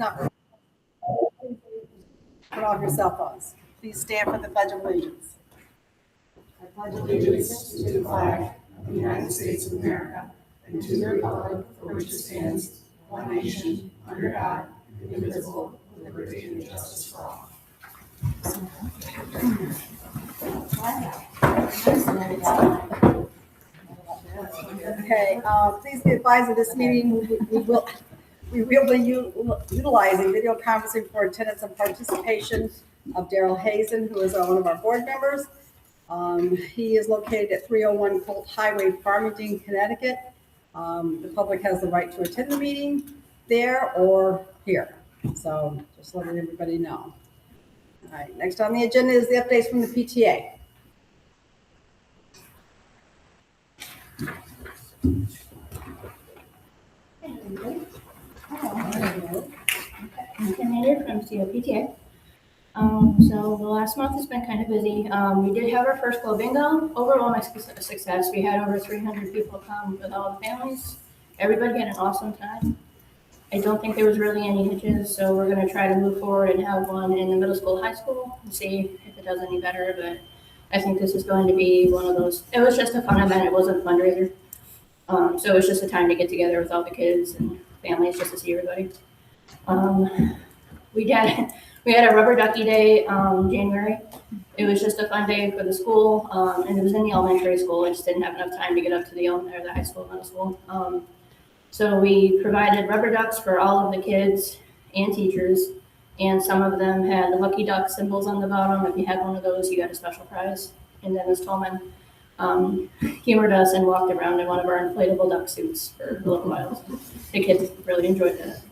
Put off your cell phones. Please stand for the Pledge of Allegiance. I pledge allegiance to the flag of the United States of America and to the republic for which it stands, one nation, under God, indivisible, with liberty and justice for all. Okay, please be advised that this meeting we will be utilizing video conferencing for attendance and participation of Daryl Hazen, who is one of our board members. He is located at 301 Colt Highway, Farmington, Connecticut. The public has the right to attend the meeting there or here. So just letting everybody know. All right, next on the agenda is the updates from the PTA. Coordinator from COPTA. So the last month has been kind of busy. We did have our first Glow Bingo. Overall success. We had over 300 people come with all the families. Everybody had an awesome time. I don't think there was really any hitches, so we're going to try to move forward and have one in the middle school, high school, and see if it does any better. But I think this is going to be one of those. It was just a fun event. It wasn't a fundraiser. So it was just a time to get together with all the kids and families just to see everybody. We had a rubber ducky day, January. It was just a fun day for the school, and it was in the elementary school. I just didn't have enough time to get up to the high school, middle school. So we provided rubber ducks for all of the kids and teachers, and some of them had the lucky duck symbols on the bottom. If you had one of those, you got a special prize. And then Ms. Tolman humored us and walked around in one of our inflatable duck suits for a little while. The kids really enjoyed that.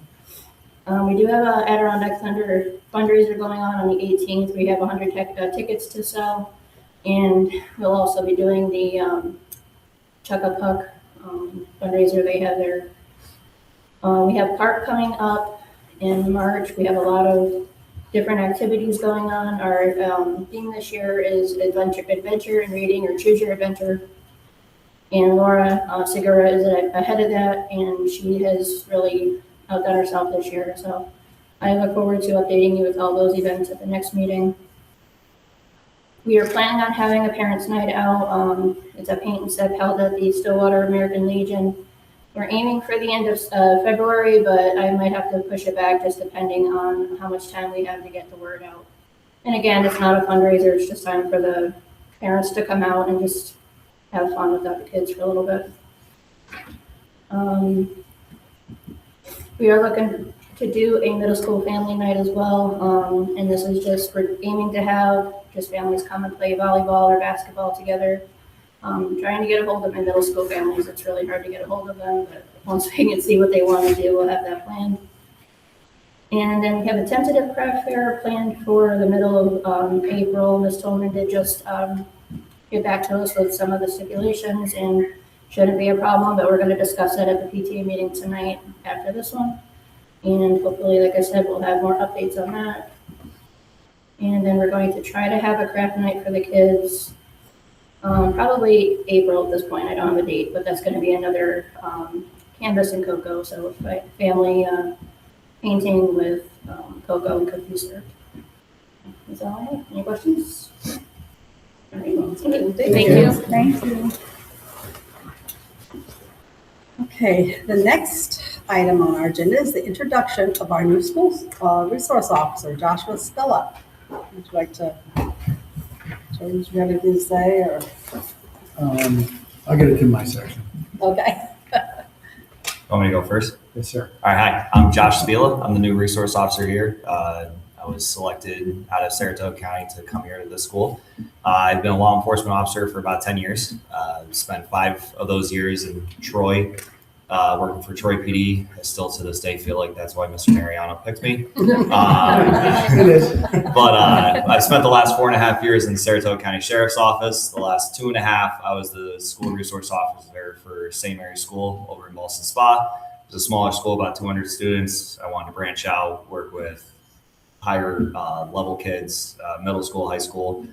We do have a Adirondack Thunder fundraiser going on the 18th. We have 100 tickets to sell, and we'll also be doing the Chuck-a-Puck fundraiser they have there. We have Park coming up in March. We have a lot of different activities going on. Our theme this year is adventure and reading, or choose your adventure. And Laura Segura is ahead of that, and she has really outdone herself this year. So I look forward to updating you with all those events at the next meeting. We are planning on having a parents' night out. It's a paint and sip held at the Stillwater American Legion. We're aiming for the end of February, but I might have to push it back just depending on how much time we have to get the word out. And again, it's not a fundraiser. It's just time for the parents to come out and just have fun with the kids for a little bit. We are looking to do a middle school family night as well. And this is just, we're aiming to have just families come and play volleyball or basketball together. Trying to get a hold of my middle school families. It's really hard to get a hold of them, but once we can see what they want to do, we'll have that planned. And then we have a tentative craft fair planned for the middle of April. Ms. Tolman did just get back to us with some of the stipulations, and shouldn't be a problem, but we're going to discuss that at the PTA meeting tonight after this one. And hopefully, like I said, we'll have more updates on that. And then we're going to try to have a craft night for the kids, probably April at this point. I don't have a date, but that's going to be another canvas and cocoa. So family painting with cocoa and cookies served. That's all I have. Any questions? All right. Thank you. Thank you. Okay, the next item on our agenda is the introduction of our new school resource officer, Joshua Spilla. Would you like to, Jordan, do you have anything to say, or? I'll get it in my section. Okay. Want me to go first? Yes, sir. All right, hi, I'm Josh Spila. I'm the new resource officer here. I was selected out of Saratoga County to come here to this school. I've been a law enforcement officer for about 10 years. Spent 5 of those years in Troy, working for Troy PD. I still to this day feel like that's why Mr. Mariano picked me. It is. But I spent the last 4.5 years in the Saratoga County Sheriff's Office. The last 2.5, I was the school resource officer for St. Mary's School over in Boston Spa. It was a smaller school, about 200 students. I wanted to branch out, work with higher level kids, middle school, high school.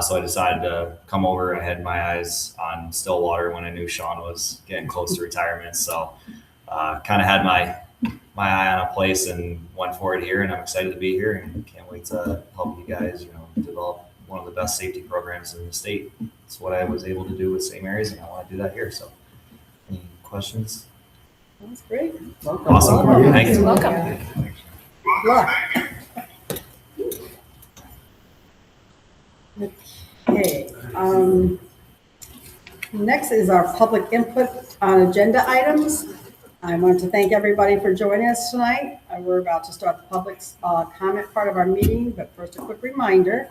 So I decided to come over. I had my eyes on Stillwater when I knew Sean was getting close to retirement. So kind of had my my eye on a place and went for it here, and I'm excited to be here and can't wait to help you guys, develop one of the best safety programs in the state. It's what I was able to do with St. Mary's, and I want to do that here. So, any questions? That's great. Awesome. Welcome. Thank you. Welcome. Good luck. Okay, next is our public input on agenda items. I want to thank everybody for joining us tonight. We're about to start the public's comment part of our meeting, but first a quick reminder.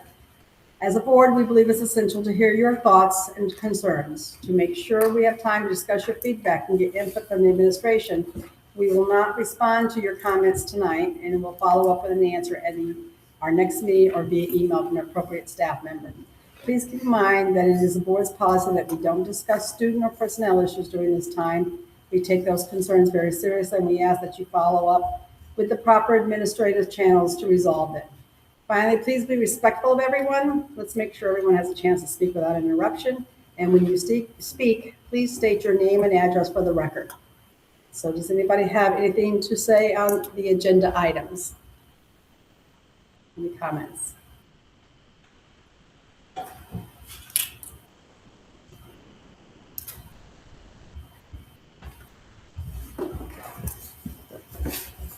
As a board, we believe it's essential to hear your thoughts and concerns. To make sure we have time to discuss your feedback and get input from the administration, we will not respond to your comments tonight, and we'll follow up with an answer at our next meeting or via email from an appropriate staff member. Please keep in mind that it is the board's policy that we don't discuss student or personnel issues during this time. We take those concerns very seriously, and we ask that you follow up with the proper administrative channels to resolve it. Finally, please be respectful of everyone. Let's make sure everyone has a chance to speak without interruption. And when you speak, please state your name and address for the record. So does anybody have anything to say on the agenda items? Any comments?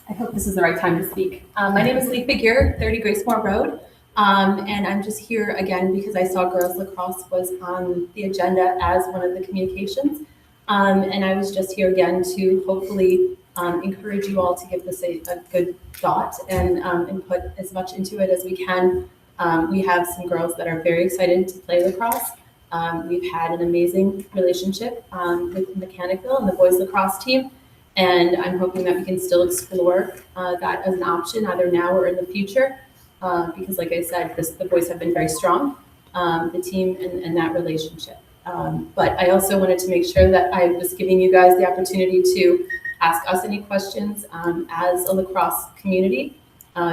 I hope this is the right time to speak. My name is Lee Figure, 30 Gracemore Road. And I'm just here again because I saw girls lacrosse was on the agenda as one of the communications. And I was just here again to hopefully encourage you all to give this a good thought and put as much into it as we can. We have some girls that are very excited to play lacrosse. We've had an amazing relationship with Mechanicville and the boys lacrosse team. And I'm hoping that we can still explore that as an option either now or in the future. Because like I said, the boys have been very strong, the team and that relationship. But I also wanted to make sure that I was giving you guys the opportunity to ask us any questions as a lacrosse community,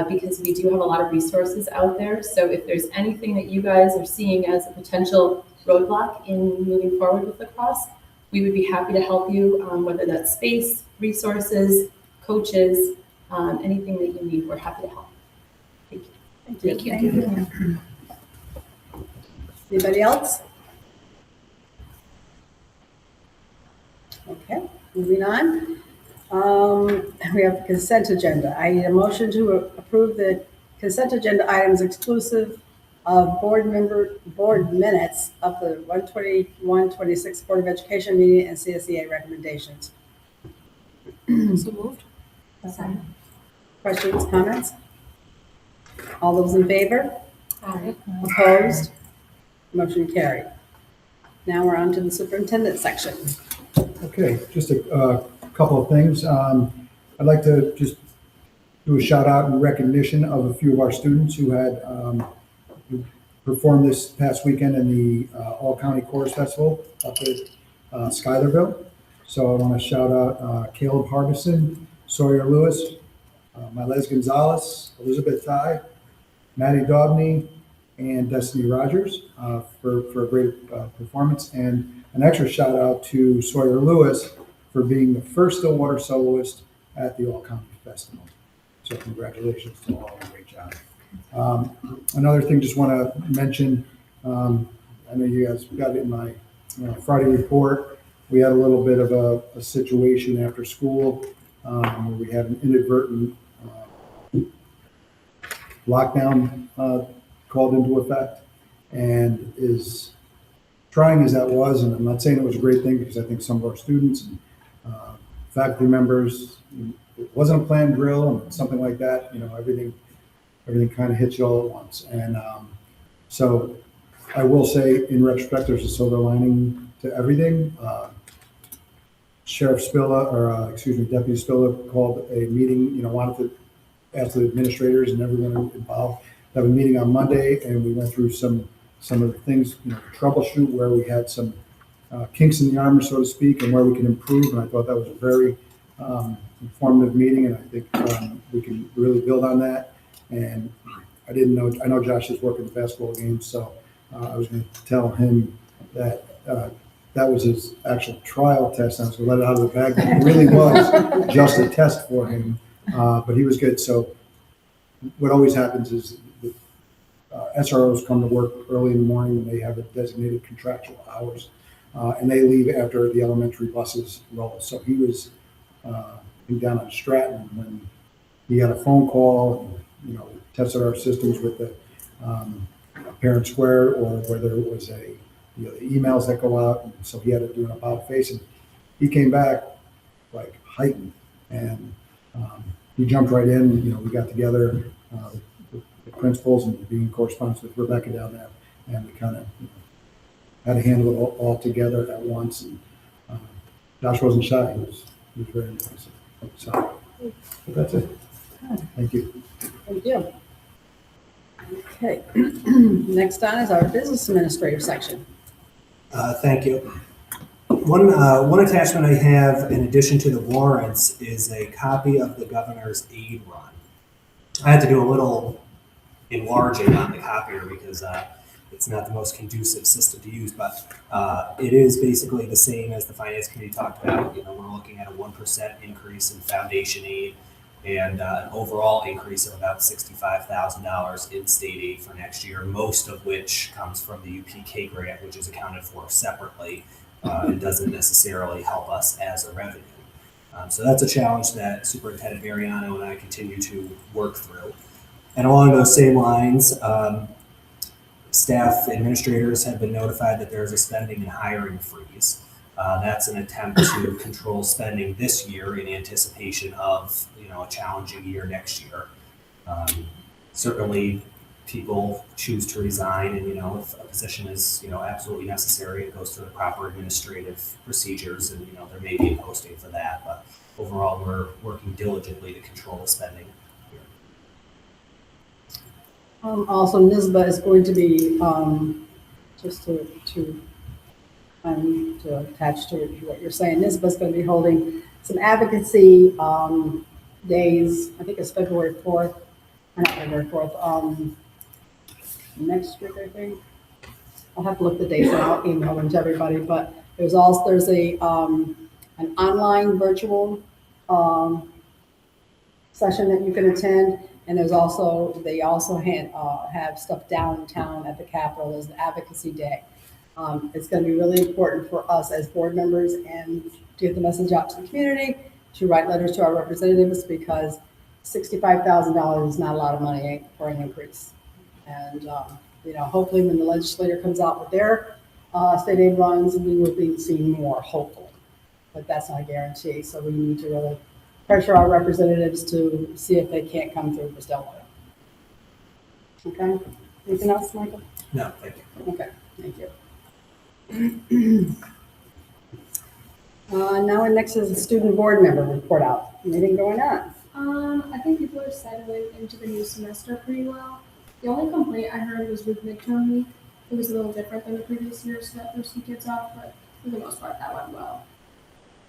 because we do have a lot of resources out there. So if there's anything that you guys are seeing as a potential roadblock in moving forward with lacrosse, we would be happy to help you, whether that's space, resources, coaches, anything that you need, we're happy to help. Thank you. Thank you. Anybody else? Okay, moving on. We have the consent agenda. I need a motion to approve the consent agenda items exclusive of board minutes of the 1/21/26 Board of Education meeting and CSEA recommendations. So moved. Questions, comments? All those in favor? Aye. Opposed? Motion carried. Now we're on to the superintendent section. Okay, just a couple of things. I'd like to just do a shout out and recognition of a few of our students who had who performed this past weekend in the All County Chorus Festival up at Schuylerville. So I want to shout out Caleb Harbison, Sawyer Lewis, Mylez Gonzalez, Elizabeth Ty, Maddie Dobney, and Destiny Rogers for a great performance. And an extra shout out to Sawyer Lewis for being the first Stillwater soloist at the All County Festival. So congratulations to all, great job. Another thing, just want to mention, I know you guys got it in my Friday report. We had a little bit of a situation after school where we had an inadvertent lockdown called into effect, and as trying as that was, and I'm not saying it was a great thing because I think some of our students and faculty members, it wasn't a planned drill and something like that, everything kind of hits you all at once. And so I will say, in retrospect, there's a silver lining to everything. Deputy Spilla called a meeting, wanted to ask the administrators and everyone involved to have a meeting on Monday, and we went through some of the things, troubleshoot where we had some kinks in the armor, so to speak, and where we can improve. And I thought that was a very informative meeting, and I think we can really build on that. And I know Josh is working the basketball games, so I was going to tell him that that was his actual trial test. I was going to let it out of the bag, but it really was just a test for him But he was good. So what always happens is the SROs come to work early in the morning and they have a designated contractual hours. And they leave after the elementary buses roll. So he was down on Stratton when he got a phone call, and, tested our systems with the Parent Square, or whether it was the emails that go out. And so he had to do an about face, and he came back like heightened, and he jumped right in. We got together, the principals, and being in correspondence with Rebecca down there, and we kind of had to handle it all together at once. And Josh wasn't shy; he was very impressive. So, but that's it. Thank you. Thank you. Okay, next on is our business administrative section. Thank you. One attachment I have in addition to the warrants is a copy of the governor's aid run. I had to do a little enlarging on the copier because it's not the most conducive system to use, but it is basically the same as the finance committee talked about. We're looking at a 1% increase in foundation aid and an overall increase of about $65,000 in state aid for next year, most of which comes from the UPK grant, which is accounted for separately. It doesn't necessarily help us as a revenue. So that's a challenge that Superintendent Mariano and I continue to work through. And along those same lines, staff administrators have been notified that there's a spending and hiring freeze. That's an attempt to control spending this year in anticipation of a challenging year next year. Certainly, people choose to resign, and if a position is absolutely necessary, it goes through the proper administrative procedures, and there may be a posting for that. But overall, we're working diligently to control the spending here. Also, NISBA is going to be, just to attach to what you're saying, NISBA is going to be holding some advocacy days. I think it's February 4th, or not February 4th, next week, I think. I'll have to look the dates and I'll email them to everybody, but there's an online virtual session that you can attend. And they also have stuff downtown at the Capitol as an advocacy day. It's going to be really important for us as board members and to get the message out to the community, to write letters to our representatives, because $65,000 is not a lot of money for an increase. And, hopefully when the legislature comes out with their state aid runs, we will be seeing more, hopefully. But that's not a guarantee. So we need to really pressure our representatives to see if they can't come through for Stillwater. Okay. Anything else, Michael? No, thank you. Okay, thank you. Now next is the student board member report out. Anything going on? I think people are settling into the new semester pretty well. The only complaint I heard was with midterm week. It was a little different than the previous year, so that threw some kids off, but for the most part, that went well.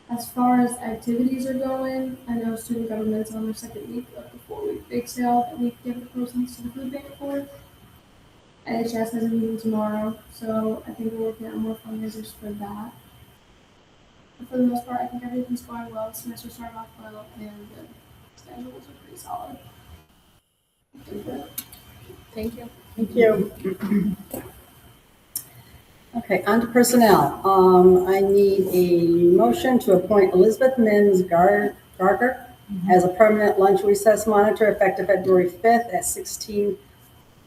As far as activities are going, I know student government's on their second week of the 4-week bake sale that we give the proceeds to the food bank for. NHS has a meeting tomorrow, so I think we're working on more fundraisers for that. But for the most part, I think everything's going well. The semester started off well, and the schedules are pretty solid. Thank you. Thank you. Okay, on to personnel. I need a motion to appoint Elizabeth Mims Garger as a permanent lunch recess monitor effective February 5th at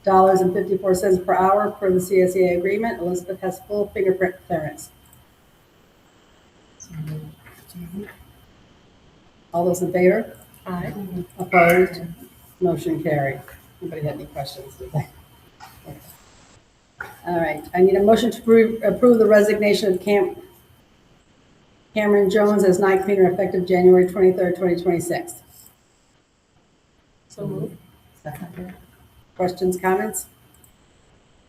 $16.54 per hour per the CSEA agreement. Elizabeth has full fingerprint clearance. All those in favor? Aye. Opposed? Motion carried. Anybody have any questions? Okay. All right, I need a motion to approve the resignation of Cameron Jones as night cleaner effective January 23rd, 2026. So moved. Second. Questions, comments?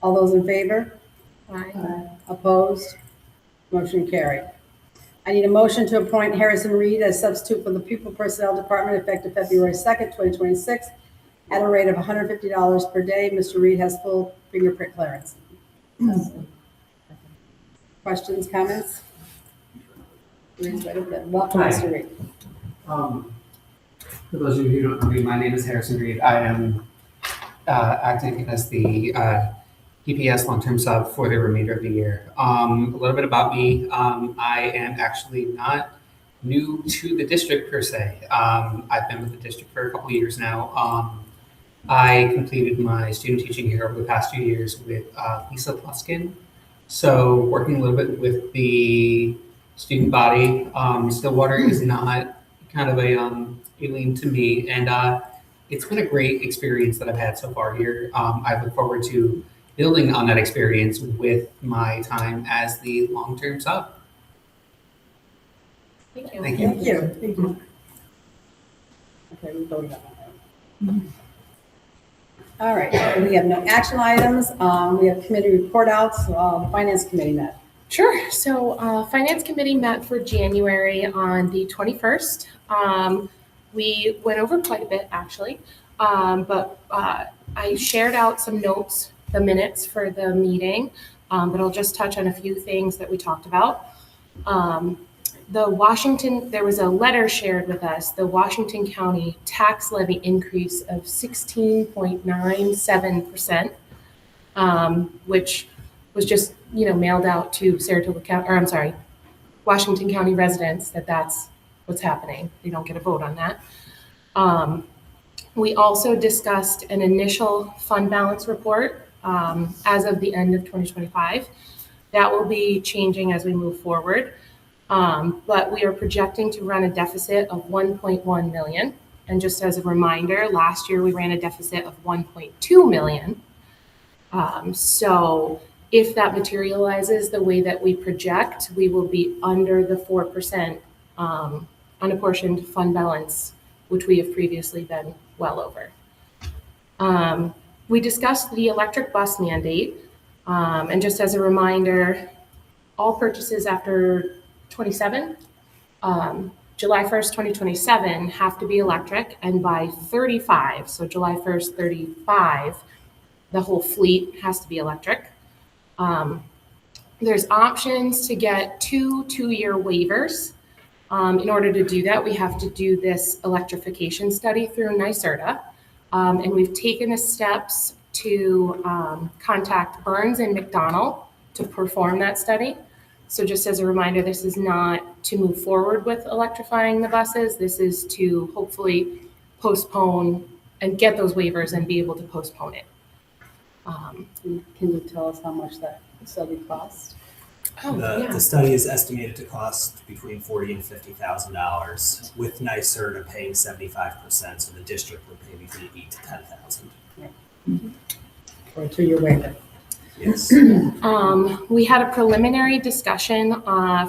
All those in favor? Aye. Opposed? Motion carried. I need a motion to appoint Harrison Reed as substitute for the Pupil Personnel Department effective February 2nd, 2026 at a rate of $150 per day. Mr. Reed has full fingerprint clearance. Questions, comments? Reed's right over there. Welcome, Hi. Mr. Reed. For those of you who don't know me, my name is Harrison Reed. I am acting as the EPS long-term sub for the remainder of the year. A little bit about me. I am actually not new to the district per se. I've been with the district for a couple of years now. I completed my student teaching here over the past 2 years with Lisa Pluskin. So working a little bit with the student body. Stillwater is not kind of a alien to me, and it's been a great experience that I've had so far here. I look forward to building on that experience with my time as the long-term sub. Thank you. Thank you. Thank you. Thank you. Okay, we voted on that. All right, so we have no action items. We have committee report outs. The Finance Committee met. Sure. So, Finance Committee met for January on the 21st. We went over quite a bit, actually, but I shared out some notes, the minutes for the meeting, but I'll just touch on a few things that we talked about. There was a letter shared with us, the Washington County tax levy increase of 16.97%, which was just, mailed out to Washington County residents that's what's happening. They don't get a vote on that. We also discussed an initial fund balance report as of the end of 2025. That will be changing as we move forward. But we are projecting to run a deficit of 1.1 million. And just as a reminder, last year we ran a deficit of 1.2 million. So if that materializes the way that we project, we will be under the 4% unapportioned fund balance, which we have previously been well over. We discussed the electric bus mandate. And just as a reminder, all purchases after July 1st, 2027 have to be electric, and by 35, so July 1st, 35, the whole fleet has to be electric. There's options to get two-year waivers. In order to do that, we have to do this electrification study through NYSERDA, and we've taken the steps to contact Burns and McDonnell to perform that study. So just as a reminder, this is not to move forward with electrifying the buses. This is to hopefully postpone and get those waivers and be able to postpone it. Can you tell us how much that study cost? The study is estimated to cost between $40,000 and $50,000, with NYSERDA paying 75%, so the district would pay between $8,000 to $10,000. For a 2-year waiver. Yes. We had a preliminary discussion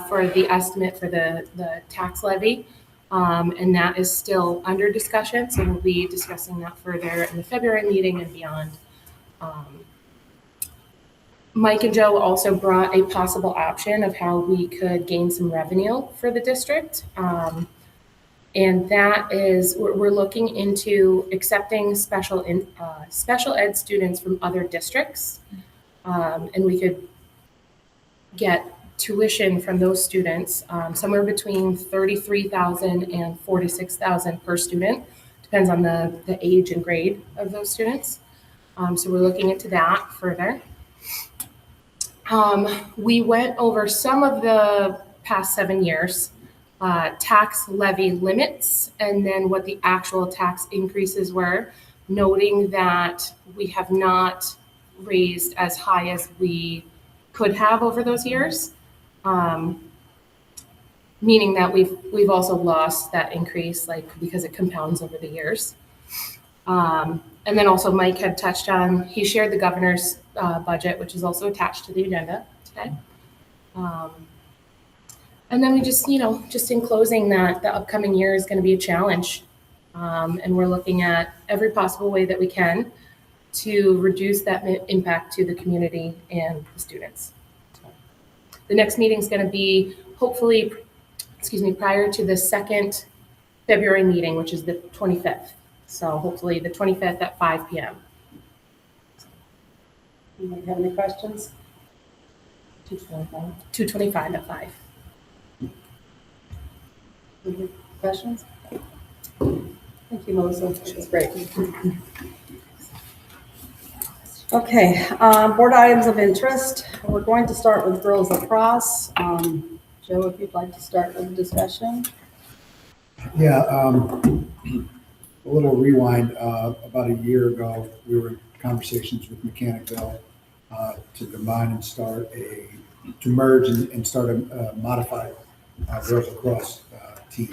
for the estimate for the tax levy, and that is still under discussion. So we'll be discussing that further in the February meeting and beyond. Mike and Joe also brought a possible option of how we could gain some revenue for the district. And that is, we're looking into accepting special ed students from other districts. And we could get tuition from those students somewhere between $33,000 and $46,000 per student. Depends on the age and grade of those students. So we're looking into that further. We went over some of the past 7 years, tax levy limits, and then what the actual tax increases were, noting that we have not raised as high as we could have over those years, meaning that we've also lost that increase, because it compounds over the years. And then also Mike had touched on, he shared the governor's budget, which is also attached to the agenda today. And then we just in closing, that the upcoming year is going to be a challenge. And we're looking at every possible way that we can to reduce that impact to the community and the students. The next meeting is going to be hopefully, prior to the second February meeting, which is the 25th. So hopefully the 25th at 5 p.m. Anybody have any questions? 2:25 at 5. Any questions? Thank you, Melissa. That's great. Okay, board items of interest. We're going to start with girls lacrosse. Joe, if you'd like to start with the discussion. Yeah, a little rewind. About a year ago, we were in conversations with Mechanicville to combine and to merge and start a modified girls lacrosse team.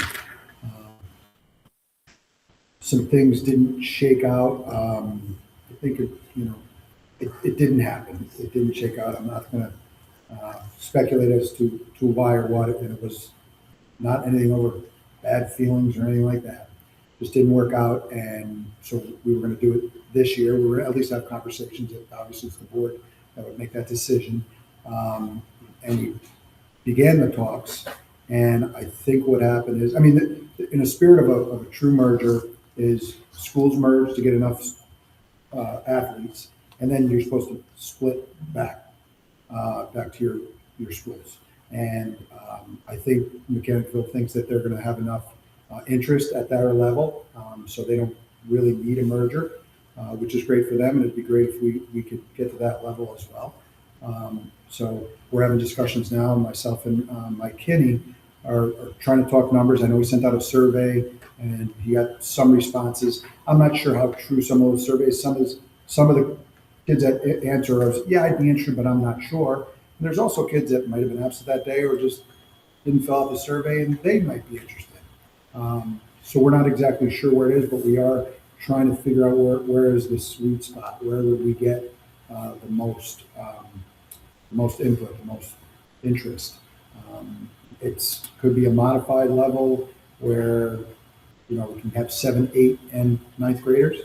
Some things didn't shake out. I think it didn't happen. It didn't shake out. I'm not going to speculate as to why or what, and it was not anything over bad feelings or anything like that. Just didn't work out, and so we were going to do it this year. We were at least have conversations. Obviously, it's the board that would make that decision, and we began the talks. And I think what happened is, I mean, in a spirit of a true merger, is schools merge to get enough athletes, and then you're supposed to split back to your schools. And I think Mechanicville thinks that they're going to have enough interest at their level, so they don't really need a merger, which is great for them, and it'd be great if we could get to that level as well. So we're having discussions now. Myself and Mike Kinney are trying to talk numbers. I know we sent out a survey, and he got some responses. I'm not sure how true some of those surveys. Some of the kids that answer are, yeah, I'd be interested, but I'm not sure. And there's also kids that might have been absent that day or just didn't fill out the survey, and they might be interested. So we're not exactly sure where it is, but we are trying to figure out where is the sweet spot, where would we get the most input, the most interest. It could be a modified level where we can have 7, 8, and 9th graders.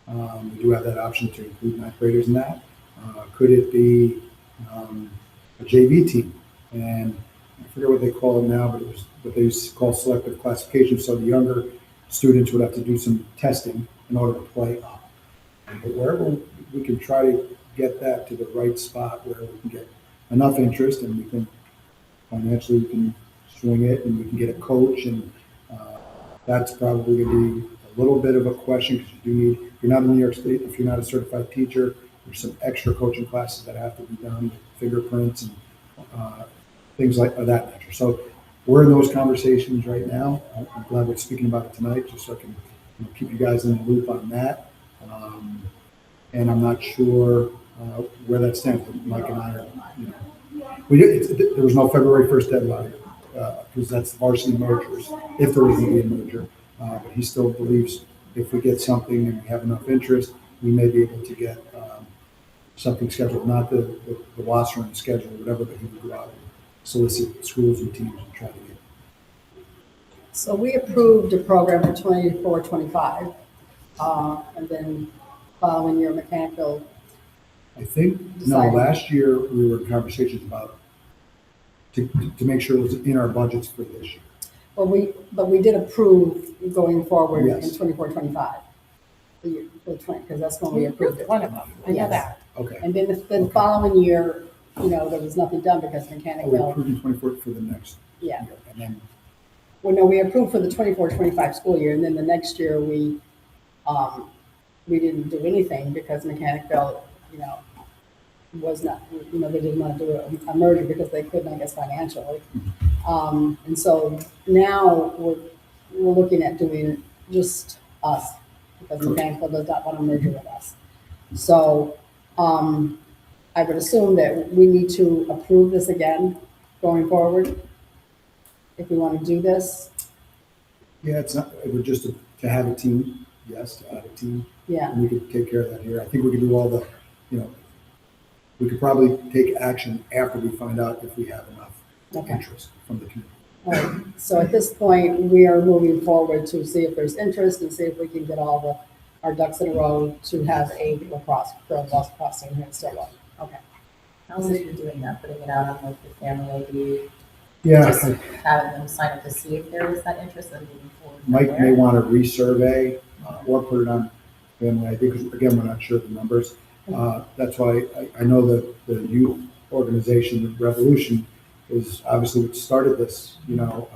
We do have that option to include 9th graders in that. Could it be a JV team? And I forget what they call it now, but it was what they used to call selective classification. So the younger students would have to do some testing in order to play up. But wherever we can try to get that to the right spot where we can get enough interest and we can financially we can swing it and we can get a coach, and that's probably going to be a little bit of a question because if you're not in New York State, if you're not a certified teacher, there's some extra coaching classes that have to be done, fingerprints and things like that nature. So we're in those conversations right now. I'm glad we're speaking about it tonight, just so I can keep you guys in the loop on that. And I'm not sure where that stands. But Mike and I are, there was no February 1st deadline because that's varsity mergers, if there was going to be a merger. But he still believes if we get something and we have enough interest, we may be able to get something scheduled, not the Wasserman schedule or whatever, but he would go out and solicit schools and teams and try to get. So we approved a program for 24-25, and then following year Mechanicville. I think, last year we were in conversations about to make sure it was in our budgets for this year. But we did approve going forward Yes. in 24-25. Because that's when we approved it. One of them. I know Yes. that. Okay. And then the following year, there was nothing done because We Mechanicville, approved in 24 for the next yeah. year. And then, Well, no, we approved for the 24-25 school year, and then the next year we didn't do anything because Mechanicville, was not, they didn't want to do a merger because they couldn't, I guess, financially. And so now we're looking at doing just us because Mechanicville does not want to merge with us. So I would assume that we need to approve this again going forward if we want to do this. yeah, it's not, it would just to have a team, yes, to add a team. Yeah. And we could take care of that here. I think we could do all the, we could probably take action after we find out if we have enough interest from the community. All right. So at this point, we are moving forward to see if there's interest and see if we can get all our ducks in a row to have a girls lacrosse team here in Stillwater. Okay. How's it you're doing that, putting it out on the family ID? Yeah, Just having them sign up to see if there is that interest and moving forward. from Mike there? may want to resurvey or put it on family ID because again, we're not sure of the numbers. That's why I know that the youth organization, the Revolution, is obviously what started this. I don't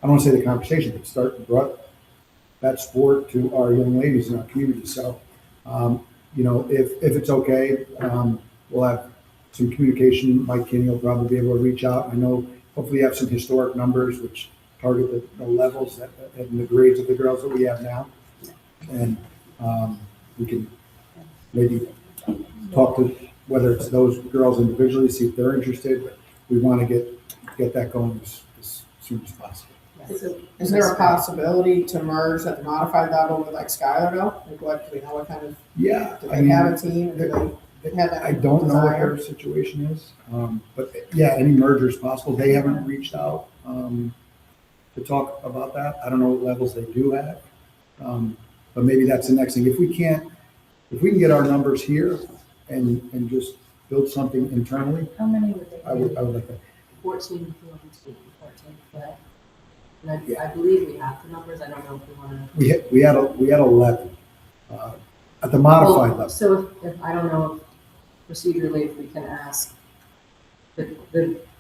want to say the conversation, but brought that sport to our young ladies in our community. So, if it's okay, we'll have some communication. Mike Kinney will probably be able to reach out. I know hopefully you have some historic numbers which target the levels and the grades of the girls that we have now. And we can maybe talk to whether it's those girls individually, see if they're interested. But we want to get that going as soon as possible. Is there a possibility to merge at the modified level with like Skylar though? Like what, do we know what kind of, Yeah, do they have a team? Do they have that I don't know what desire? their situation is, but yeah, any merger is possible. They haven't reached out to talk about that. I don't know what levels they do have, but maybe that's the next thing. If we can get our numbers here and just build something internally, How many would they? I would like that. 14 field and 14 foot. And I believe we have the numbers. I don't know if we want to. We had 11 at the modified level. So if I don't know if procedurally if we can ask the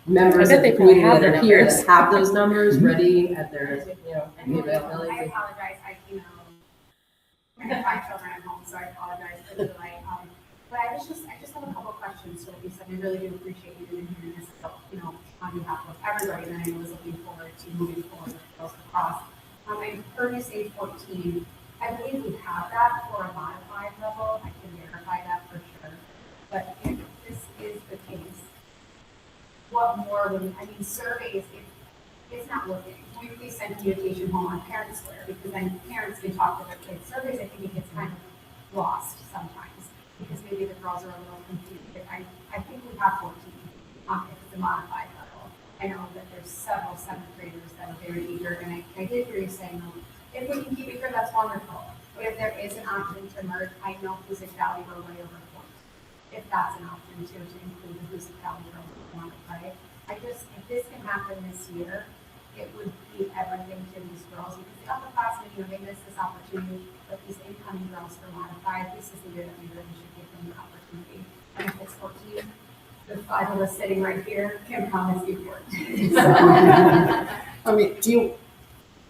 members I bet of they the probably community have that the are here numbers. that have those numbers ready at their, I availability. apologize, I have 5 children at home, so I apologize for the delay. But I just have a couple of questions. So like you said, we really do appreciate you doing hearing this, on behalf of everybody that I know is looking forward to moving forward with girls lacrosse. I heard you say 14. I believe we have that for a modified level. I can verify that for sure. But if this is the case, what more would, surveys, it's not working. We send communication home on Parent Square because then parents can talk to their kids. Surveys, I think it gets kind of lost sometimes because maybe the girls are a little confused. But I think we have 14 if it's a modified level. I know that there's several 7th graders that are very eager, and I did hear you saying, if we can keep it here, that's wonderful. But if there is an option to merge, I know Hoosick Valley will way over point. If that's an option too, to include the Hoosick Valley girls, right? If this can happen this year, it would be everything to these girls because the upperclassmen, they miss this opportunity, but these incoming girls for modified, this is the year that we really should give them the opportunity. And if it's 14, the 5 of us sitting right here can promise you 14.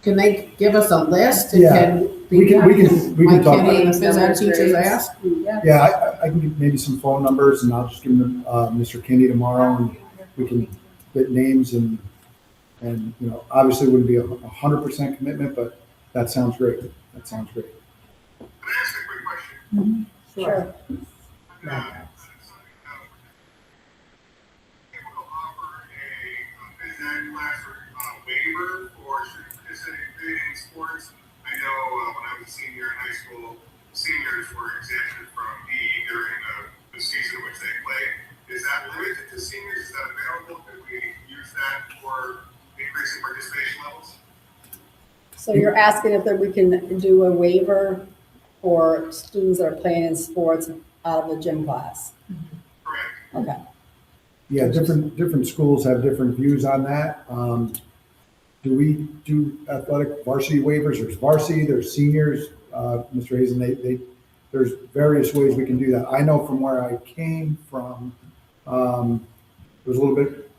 Can they give us a list? Yeah. We can Mike talk. Kenny and the phys ed teachers ask? Yeah, I can give maybe some phone numbers and I'll just give them Mr. Kinney tomorrow and we can get names and obviously it wouldn't be 100% commitment, but that sounds great. That sounds great. Can I ask a quick question? Sure. Able to offer a phys ed class or waiver for students participating in sports? I know when I was a senior in high school, seniors were exempted from PE during the season in which they played. Is that limited to seniors? Is that available? Could we use that for increasing participation levels? So you're asking if we can do a waiver for students that are playing in sports out of the gym class? Correct. Okay. Yeah, different schools have different views on that. Do we do athletic varsity waivers? There's varsity, there's seniors, Mr. Hazen, there's various ways we can do that. I know from where I came from, it was a little bit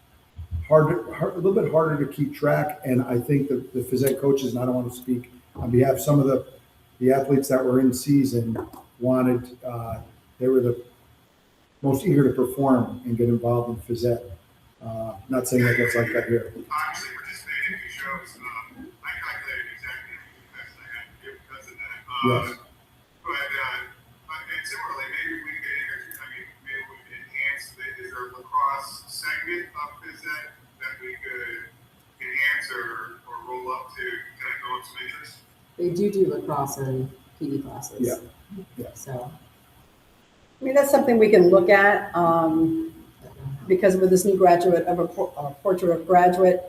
harder to keep track. And I think the phys ed coaches, and I don't want to speak on behalf of some of the athletes that were in season wanted, they were the most eager to perform and get involved in phys ed. Not saying that that's like that here. Obviously, participating in shows, I calculated exactly how many tests I had to give because of that. Yes. And similarly, maybe we could, maybe we could enhance, is there a lacrosse segment of phys ed that we could enhance or roll up to kind of go up some interest? They do lacrosse and PD classes. Yeah. So. That's something we can look at because with this new graduate of a portrait of graduate,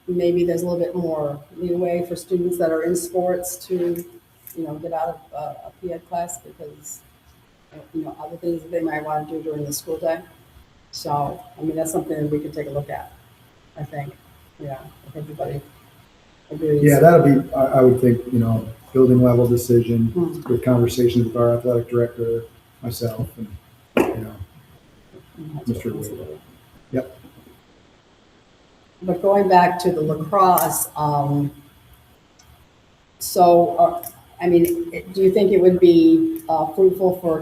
maybe there's a little bit more leeway for students that are in sports to, get out of a PED class because, other things that they might want to do during the school day. So, that's something that we can take a look at, I think. Yeah, if everybody agrees. Yeah, that'll be, I would think, building level decision with conversations with our athletic director, myself, and, Mr. Wheeler. Yep. But going back to the lacrosse, So, I mean, do you think it would be fruitful for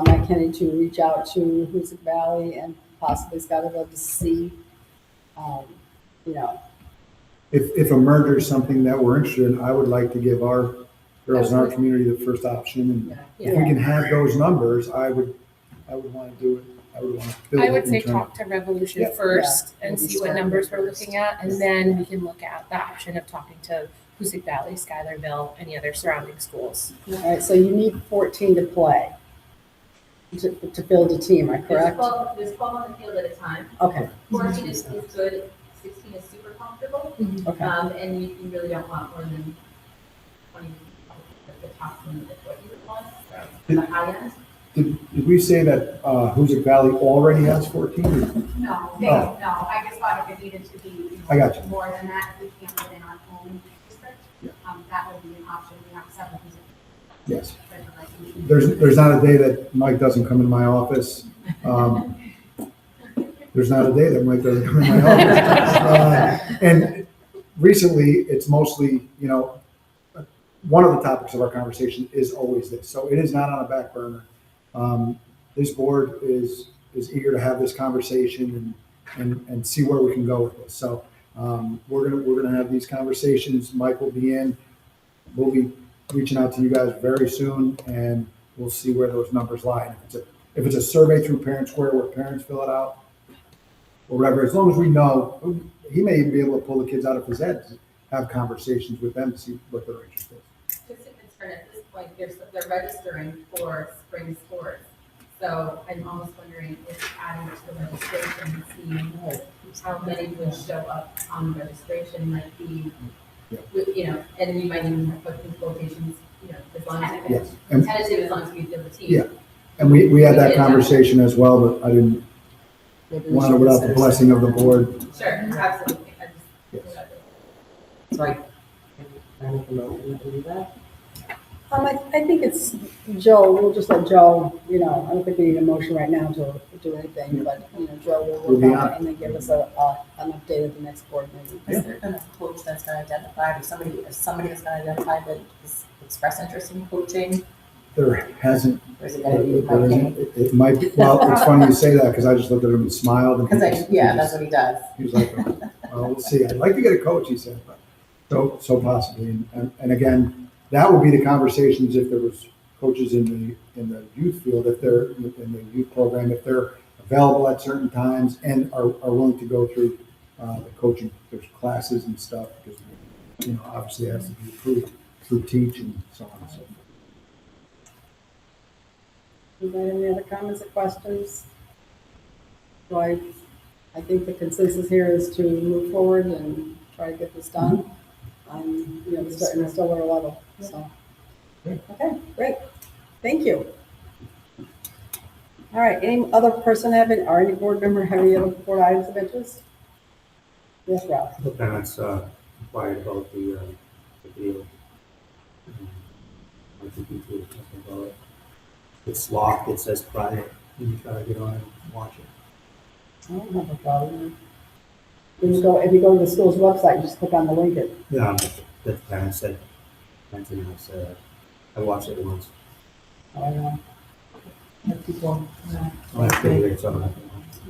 Mike Kenny to reach out to Hoosick Valley and possibly Scottsville to see, you know, If a merger is something that we're interested in, I would like to give our girls in our community the first option. And if we can have those numbers, I would want to do it. I would want to build I would it say internally. talk to Revolution Yeah. first Yeah. and Maybe see what start numbers with we're first. looking at, and then we can look at the option of talking to Hoosick Valley, Schuylerville, any other surrounding schools. All right, so you need 14 to play, to build a team, am I correct? There's 12 on the field at a time. Okay, 14 is good, 16 is super comfortable. okay. And you really don't want more than 20, at the top end of what you would want, so the high end. Did we say that Hoosick Valley already has 14? No, Oh. no, I just thought if it needed to be, you know, I got you. more than that, we can't within our own district. Yeah. That would be an option, we have 7 who's Yes. a There's not a day that Mike doesn't come in my office. There's not a day that Mike doesn't come in my office. And recently, it's mostly, you know, one of the topics of our conversation is always this. So it is not on a back burner. This board is eager to have this conversation and see where we can go with this. So we're gonna have these conversations. Mike will be in. We'll be reaching out to you guys very soon, and we'll see where those numbers lie. If it's a survey through Parent Square where parents fill it out, or whatever, as long as we know, he may even be able to pull the kids out of his head, have conversations with them to see what their interest is. Just in concern, at this point, they're registering for spring sports. So I'm almost wondering if adding to the registration, see how many would show up on the registration might be, you know, and you might even have put in quotations, you know, as long as Yes. it's tentative, as long as we build the team. Yeah. And we had that conversation as well, but I didn't want it without the blessing of the board. Sure, absolutely. I Yes. just, Sorry. Can I make a motion to do that? I think it's Joe, we'll just let Joe, you know, I don't think we need a motion right now to do anything, but, you know, Joe will We'll be work on on it and then give us an update at the next board meeting. Is there a coach that's gonna identify, or somebody that's gonna identify that is express interest in coaching? There hasn't, Or is it gonna be there Mike Kenny? isn't, it might be, well, it's funny you say that, because I just looked at him and smiled. And That's what he does. He was like, well, we'll see. I'd like to get a coach, he said, but so possibly. And again, that would be the conversations if there was coaches in the youth field, if they're in the youth program, if they're available at certain times and are willing to go through the coaching, there's classes and stuff, because, you know, obviously it has to be approved through teach and so on and so forth. Anybody have any other comments or questions? So I think the consensus here is to move forward and try to get this done. You know, starting at a lower level, so. Okay, great. Thank you. All right, any other person or any board member have any other board items of interest? Yes, Ralph. The parents inquired about the video. I think you were talking about it. It's locked, it says private, and you try to get on and watch it. I don't have a problem. If you go to the school's website, just click on the link. Yeah, the parent said, I watched it once. People, I figured it's on.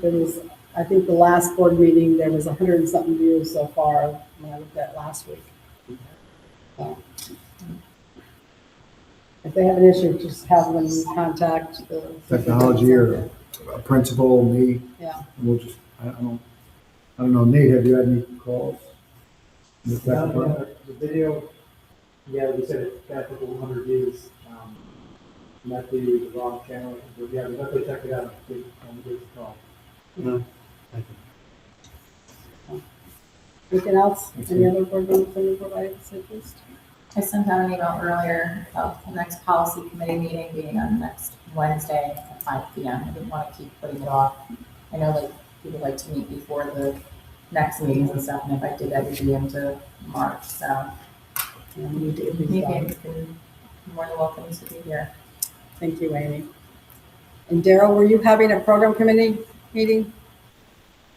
there was, I think the last board meeting, there was 100 and something views so far when I looked at last week. So, if they have an issue, just have them contact the Technology or a principal, me, Yeah. and we'll just, I don't know, Nate, have you had any calls? in the tech department? The video, yeah, we said it got a couple hundred views. Might be the wrong channel, but yeah, we definitely check it out. Give us a call. No, thank you. Anything else? Any other board members, any board items of interest? I sent out an email earlier about the next policy committee meeting being on next Wednesday at 5 p.m. I didn't want to keep putting it off. I know that people like to meet before the next meetings and stuff, and if I did, that would be into March, so. Yeah, we need to get these You done. can, you're more than welcome to be here. Thank you, Amy. And Daryl, were you having a program committee meeting?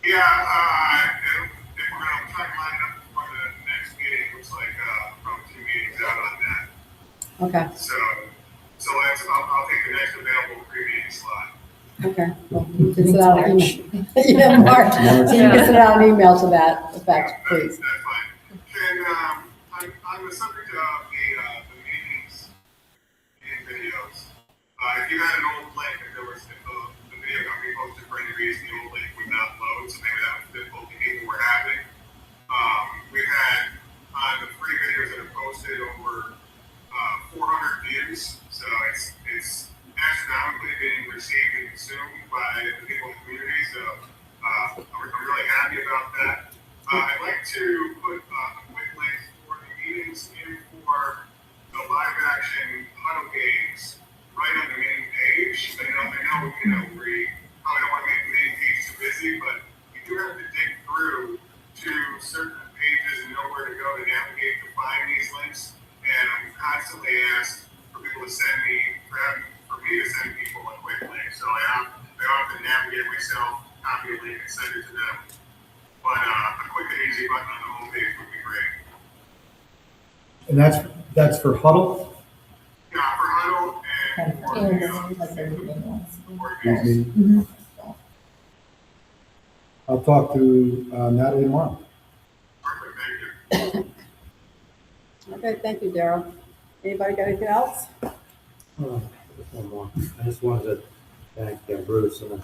Yeah, if we're gonna try to line it up for the next meeting, looks like, probably 2 meetings out on Okay, I'll take the next available pre-meeting slot. okay. Well, you can send out an email. Yeah, March. So you can send out an email to that effect, please. That's fine. Can, on the subject of the meetings and videos, if you had an old link, if there was, if the video company posted for any reason, the old link would not load, so maybe that was difficulty people were having. We've had, on the free videos that are posted, over 400 views, so it's astronomically being received and consumed by the people in the community, so I'm really happy about that. I'd like to put a quick link for the meetings in for the live action huddle games right on the main page. I know, we probably don't want to make the main page too busy, but you do have to dig through to certain pages and know where to go to navigate to find these links. And I'm constantly asked for people to send me, for me to send people a quick link. So I often navigate myself, copy a link, and send it to them. But a quick and easy button on the homepage would be great. And that's for Huddle? Yeah, for Huddle and These meetings? I'll talk to Natalie tomorrow. Perfect, thank you. Okay, thank you, Daryl. Anybody got anything else? Just one more. I just wanted to thank Bruce and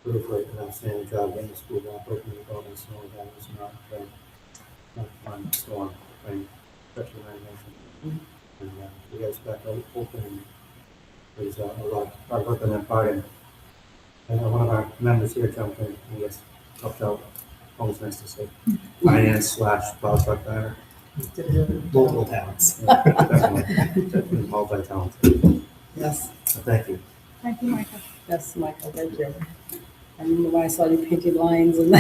Bruce for an outstanding job getting the school back open with all this snow that was not fun storm, rain, especially rain. And we got us back open, and there's a lot of hard work on that part. And one of our members here jumped in and just helped out. Always nice to see. Finance / plow truck driver. Multiple talents. Definitely multi-talented. Yes. So thank you. Thank you, Michael. Yes, Michael, thank you. I remember when I saw you painting lines and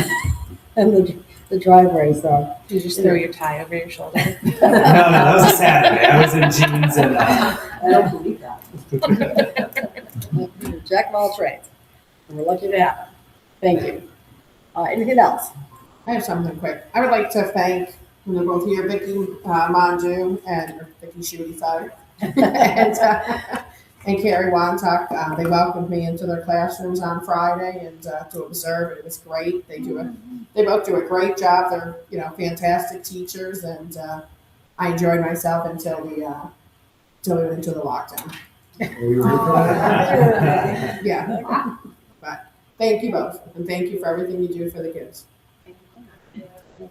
and the driveway, so. You just throw your tie over your shoulder. No, that was a Saturday. I was in jeans and, I don't believe that. Jack of all trades. And we're lucky to have him. Thank you. Anything else? I have something quick. I would like to thank, they're both here, Vicky Manju and Vicky Shuey, sorry. and Carrie Wantuck. They welcomed me into their classrooms on Friday and to observe. It was great. They both do a great job. They're fantastic teachers, and I enjoyed myself until we went into the lockdown. Yeah, but thank you both, and thank you for everything you do for the kids.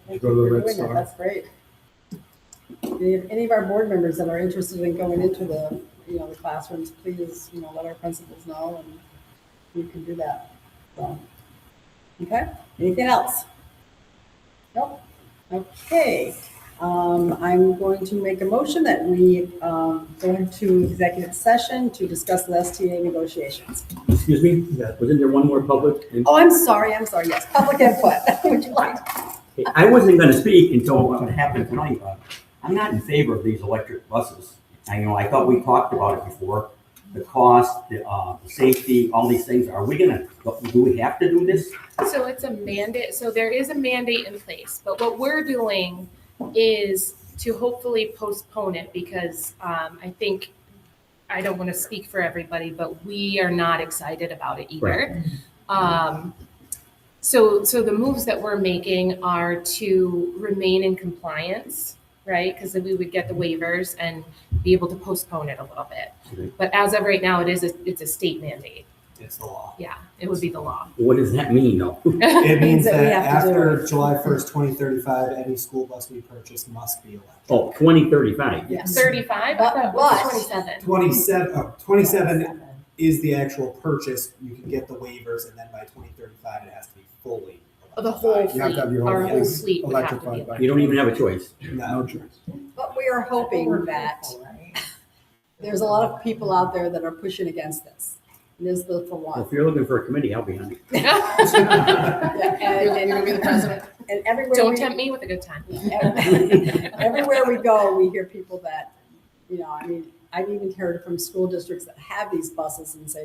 Thank Go to the you for Red doing Star. that. That's great. Any of our board members that are interested in going into the classrooms, please, let our principals know, and you can do that. So, okay. Anything else? Nope. Okay. I'm going to make a motion that we go into executive session to discuss the STA negotiations. Excuse me, wasn't there one more public? Oh, I'm sorry. Yes, public input. Would you like? I wasn't going to speak until what happened tonight. I'm not in favor of these electric buses. I thought we talked about it before. The cost, the safety, all these things. Do we have to do this? So it's a mandate. So there is a mandate in place, but what we're doing is to hopefully postpone it because I think, I don't want to speak for everybody, but we are not excited about it either. Right. So the moves that we're making are to remain in compliance, right? Because then we would get the waivers and be able to postpone it a little bit. Okay. But as of right now, it's a state mandate. it's the law. Yeah, it would be the law. What does that mean, though? It means that we that have to do after it. July 1st, 2035, any school bus we purchase must be electric. Oh, 2035. Yes. 35? I thought it was 27. 27 is the actual purchase. You can get the waivers, and then by 2035, it has to be fully The whole electrified. You have to have your our whole whole fleet fleet would have to be electrified by. electric. You don't even have a choice. No. No choice. But we are hoping that there's a lot of people out there that are pushing against this. And this is the for Well, one. if you're looking for a committee, I'll be on it. And You're gonna be the president. everywhere Don't we, tempt me with a good time. everywhere we go, we hear people that, I've even heard from school districts that have these buses and say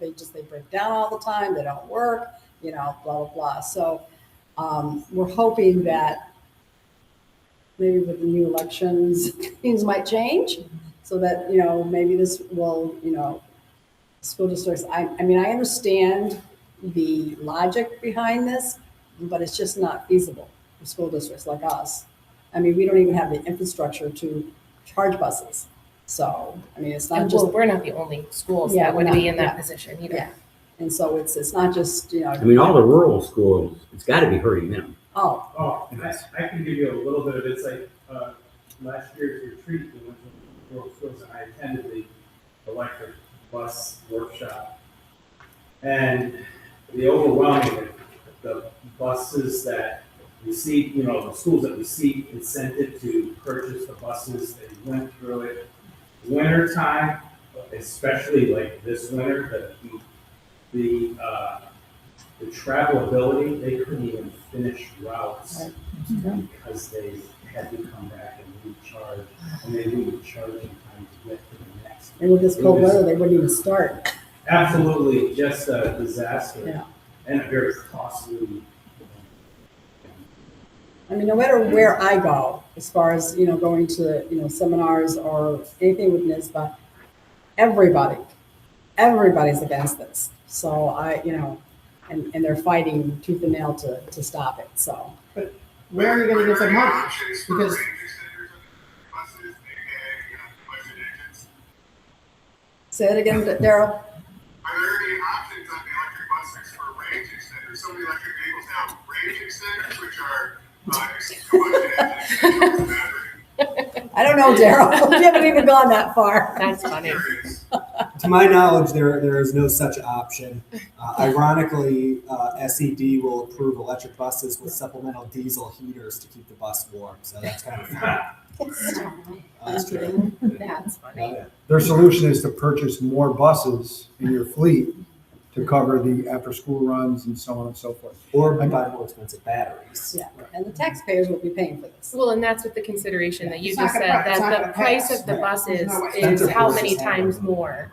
they break down all the time, they don't work, blah, blah, blah. So we're hoping that maybe with the new elections, things might change. so that, you know, maybe this will, you know, school districts, I mean, I understand the logic behind this, but it's just not feasible for school districts like us. I mean, we don't even have the infrastructure to charge buses. So, I mean, it's not And just, well, we're not the only schools Yeah, that would we're be not, in that yeah. position either. yeah. And so it's not just, you know. I mean, all the rural schools, it's gotta be hurting them. Oh, Oh, I can give you a little bit of insight. Last year's retreat, we went to rural schools, and I attended the electric bus workshop. And the overwhelming, the buses that received, you know, the schools that received incentive to purchase the buses, they went through it. Winter time, especially like this winter, the travelability, they couldn't even finish routes because they had to come back and recharge, and they needed charging time to get to the next. and with this cold weather, they wouldn't even start. Absolutely, just a disaster. Yeah. And a very costly. I mean, no matter where I go, as far as, you know, going to, you know, seminars or anything with NISBA, everybody's against this. So you know, and they're fighting tooth and nail to stop it, so. Where are you gonna get the money? Options for Because range extenders on buses, aka budget agents. Say it again, Daryl. Are there any options on the electric buses for range extenders? Some of the electric vehicles have range extenders, which are budget agents. I don't know, Daryl. We haven't even gone that far. That's funny. To my knowledge, there is no such option. Ironically, SED will approve electric buses with supplemental diesel heaters to keep the bus warm. So that's kind of fun. That's true. That's funny. Yeah. Their solution is to purchase more buses in your fleet to cover the after-school runs and so on and so forth. Or buy more expensive batteries. Yeah, and the taxpayers will be paying for this. Well, and that's with the consideration that you It's just not said, gonna- it's not that gonna the price pass. of the Right. buses There's no way. is Expensive how versus many small. times more.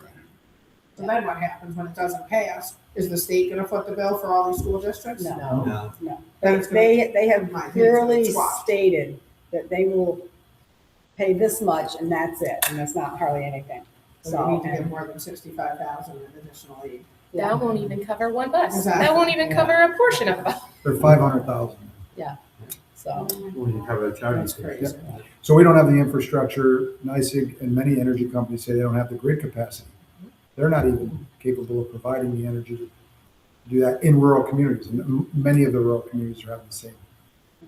so then what happens when it doesn't pass? Is the state gonna foot the bill for all these school districts? No. No. No. Then it's gonna- They have My opinion, clearly it's swapped. stated that they will pay this much and that's it, and that's not hardly anything. So So, we need to give and- more than 65,000 in additional aid. yeah. That won't even cover one bus. Exactly. That won't even Yeah. cover a portion of a bus. They're 500,000. So, When you cover the charging That's station. crazy. So we don't have the infrastructure. NYSEG and many energy companies say they don't have the grid capacity. They're not even capable of providing the energy to do that in rural communities. And many of the rural communities are having the same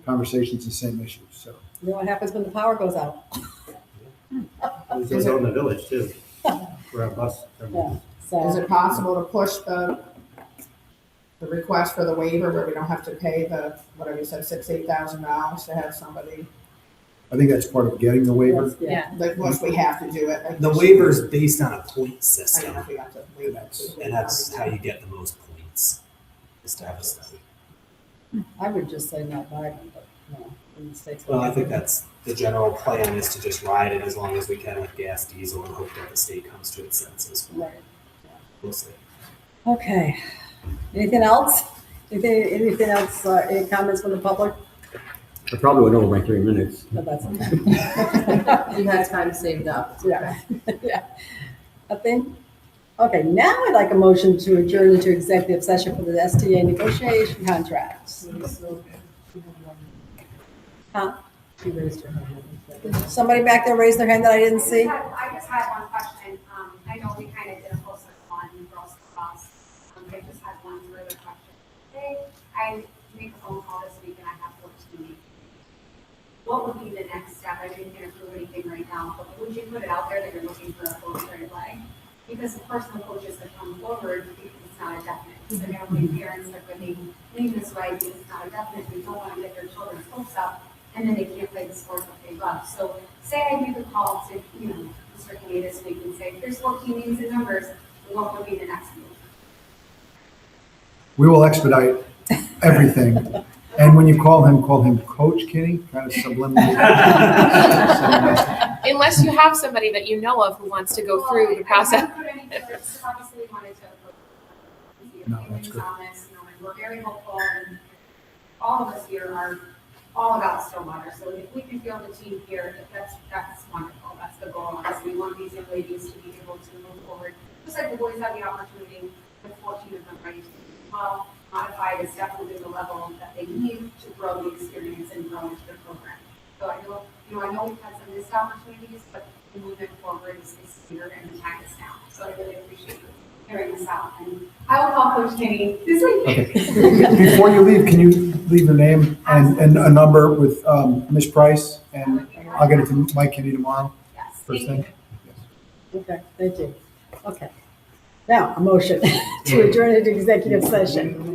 conversations, the same issues, so. you know what happens when the power goes out? There's those in the village too, for our bus Yeah, terminals. Is so, it possible to push the request for the waiver where we don't have to pay the, whatever you said, $8,000 to have somebody, I think that's part of getting the waiver. yeah. like, once we have to do it? Like The this waiver is year? based on a point I don't know system, if we have to waive it. and that's how you get the most points, is to have a study. I would just say not buy them, but, no, in the states. Well, I think that's, the general plan is to just ride it as long as we can with gas, diesel, and hope that the state comes to its senses. Right. We'll see. Okay. Anything else? Anything else, any comments from the public? I probably went over my 3 minutes. No, that's okay. You had time saved up. Yeah, yeah. Nothing? Okay, now I'd like a motion to adjourn into executive session for the STA negotiation contracts. Huh? She raised her hand. Somebody back there raised their hand that I didn't see? I just had one question. I know we kind of did a full circle on girls lacrosse. I just had one further question. Say I make a phone call this week and I have 14. What would be the next step? I didn't get approve anything right now, but would you put it out there that you're looking for a coach right away? Because of course, the coaches have come forward, it's not a definite. So now many parents are going, lean this way, because it's not a definite. We don't want to get their children's hopes up, and then they can't play the sport that they love. So say I make a call to, Mr. Kennedy this week and say, here's 14 names and numbers, what would be the next move? We will expedite everything. And when you call him Coach Kenny, kind of subliminally. Unless you have somebody that you know of who wants to go through the process. Obviously, we wanted to No, that's good. on this, and we're very hopeful, and all of us here are all about Stillwater. So if we can feel the team here, that's wonderful. That's the goal. Obviously, we want these young ladies to be able to move forward, just like the boys have the opportunity with 14 of them ready to well, modified is definitely the level that they need to grow the experience and grow into the program. So I know we've had some missed opportunities, but moving forward is clear and the time is now. So I really appreciate you hearing this out. And I will call Coach Kenny this week. Okay. Before you leave, can you leave your name and a number with Ms. Price? And I'll get it to Mike Kenny tomorrow, Yes. first thing. Okay, thank you. Okay. Now, a motion to adjourn into executive session.